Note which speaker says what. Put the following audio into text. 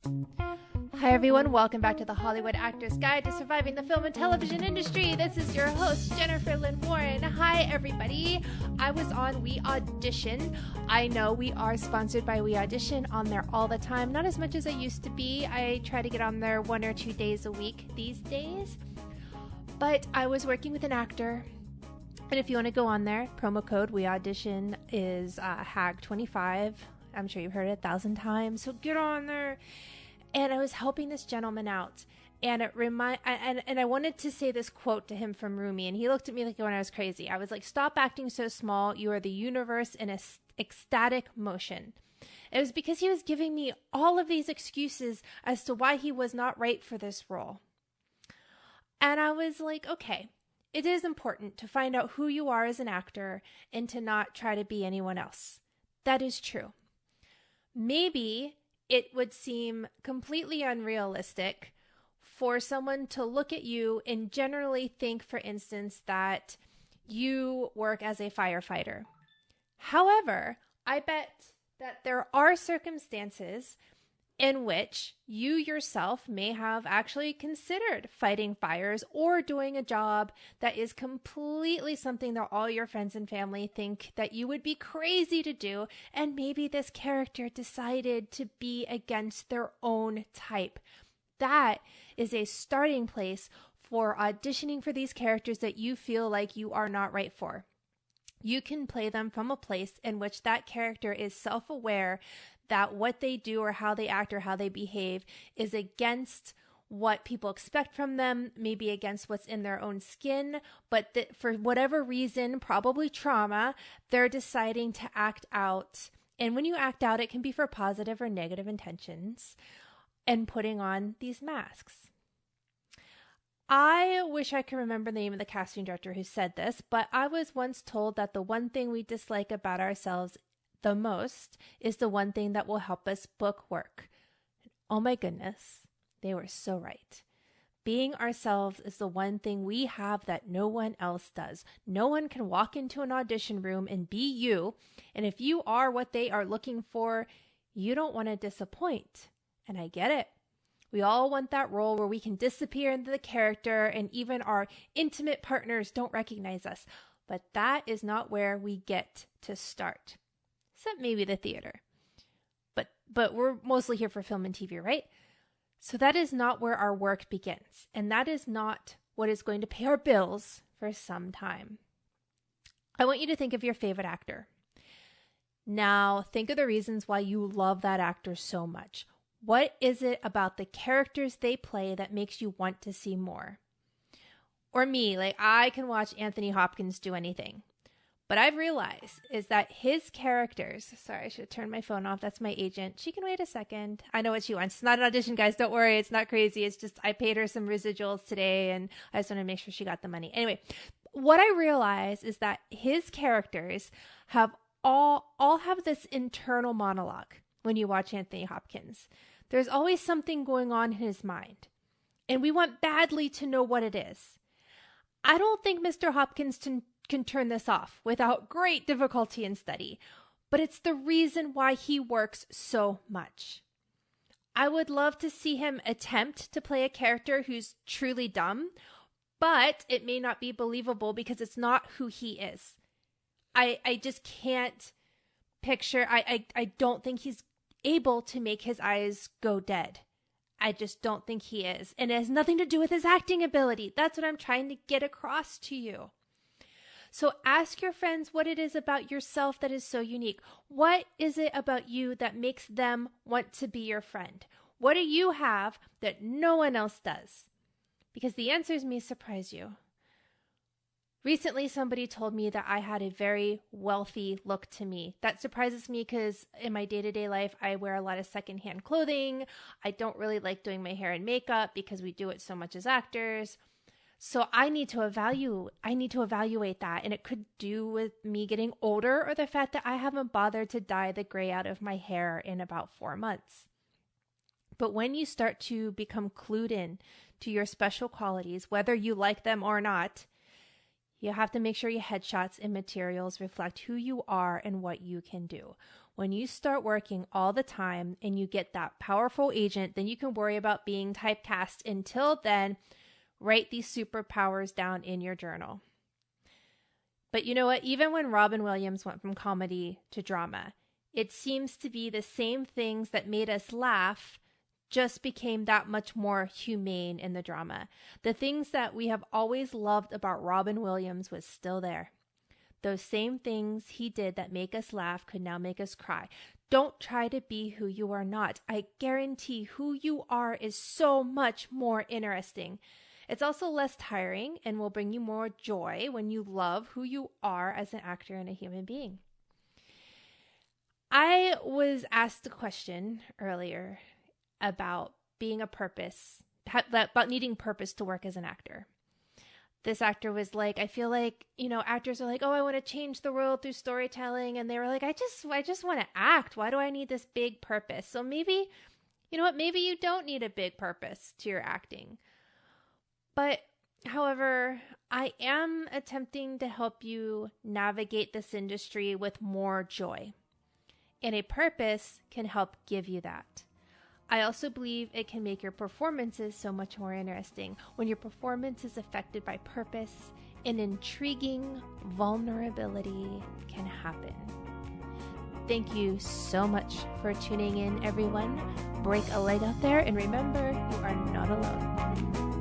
Speaker 1: Hi everyone, welcome back to the Hollywood Actor's Guide to Surviving the Film and Television Industry. This is your host, Jennifer Lynn Warren. Hi everybody. I was on We Audition. I know we are sponsored by We Audition, on there all the time. Not as much as I used to be. I try to get on there 1 or 2 days a week these days. But I was working with an actor. And if you want to go on there, promo code We Audition is HAG25. I'm sure you've heard it 1,000 times. So get on there. And I was helping this gentleman out, and I wanted to say this quote to him from Rumi, and he looked at me like when I was crazy. I was like, "Stop acting so small. You are the universe in ecstatic motion." It was because he was giving me all of these excuses as to why he was not right for this role. And I was like, okay, it is important to find out who you are as an actor and to not try to be anyone else. That is true. Maybe it would seem completely unrealistic for someone to look at you and generally think, for instance, that you work as a firefighter. However, I bet that there are circumstances in which you yourself may have actually considered fighting fires or doing a job that is completely something that all your friends and family think that you would be crazy to do, and maybe this character decided to be against their own type. That is a starting place for auditioning for these characters that you feel like you are not right for. You can play them from a place in which that character is self-aware that what they do or how they act or how they behave is against what people expect from them, maybe against what's in their own skin, but that for whatever reason, probably trauma, they're deciding to act out. And when you act out, it can be for positive or negative intentions, and putting on these masks. I wish I could remember the name of the casting director who said this, but I was once told that the one thing we dislike about ourselves the most is the one thing that will help us book work. Oh my goodness, they were so right. Being ourselves is the one thing we have that no one else does. No one can walk into an audition room and be you, and if you are what they are looking for, you don't want to disappoint. And I get it. We all want that role where we can disappear into the character and even our intimate partners don't recognize us. But that is not where we get to start. Except maybe the theater. But we're mostly here for film and TV, right? So that is not where our work begins. And that is not what is going to pay our bills for some time. I want you to think of your favorite actor. Now, think of the reasons why you love that actor so much. What is it about the characters they play that makes you want to see more? Or me, like I can watch Anthony Hopkins do anything. But I've realized is that his characters, sorry, I should have turned my phone off. That's my agent. She can wait a second. I know what she wants. It's not an audition, guys. Don't worry. It's not crazy. It's just I paid her some residuals today and I just want to make sure she got the money. Anyway, what I realize is that his characters have all have this internal monologue when you watch Anthony Hopkins. There's always something going on in his mind. And we want badly to know what it is. I don't think Mr. Hopkins can turn this off without great difficulty and study, but it's the reason why he works so much. I would love to see him attempt to play a character who's truly dumb, but it may not be believable because it's not who he is. I just can't picture, I don't think he's able to make his eyes go dead. I just don't think he is. And it has nothing to do with his acting ability. That's what I'm trying to get across to you. So ask your friends what it is about yourself that is so unique. What is it about you that makes them want to be your friend? What do you have that no one else does? Because the answers may surprise you. Recently, somebody told me that I had a very wealthy look to me. That surprises me because in my day-to-day life, I wear a lot of secondhand clothing. I don't really like doing my hair and makeup because we do it so much as actors. So I need to evaluate that. And it could do with me getting older or the fact that I haven't bothered to dye the gray out of my hair in about 4 months. But when you start to become clued in to your special qualities, whether you like them or not, you have to make sure your headshots and materials reflect who you are and what you can do. When you start working all the time and you get that powerful agent, then you can worry about being typecast. Until then, write these superpowers down in your journal. But you know what? Even when Robin Williams went from comedy to drama, it seems to be the same things that made us laugh just became that much more humane in the drama. The things that we have always loved about Robin Williams was still there. Those same things he did that make us laugh could now make us cry. Don't try to be who you are not. I guarantee who you are is so much more interesting. It's also less tiring and will bring you more joy when you love who you are as an actor and a human being. I was asked a question earlier about being a purpose, about needing purpose to work as an actor. This actor was like, I feel like, actors are like, oh, I want to change the world through storytelling. And they were like, I just want to act. Why do I need this big purpose? So maybe, maybe you don't need a big purpose to your acting. But however, I am attempting to help you navigate this industry with more joy. And a purpose can help give you that. I also believe it can make your performances so much more interesting. When your performance is affected by purpose, an intriguing vulnerability can happen. Thank you so much for tuning in, everyone. Break a leg out there, and remember, you are not alone.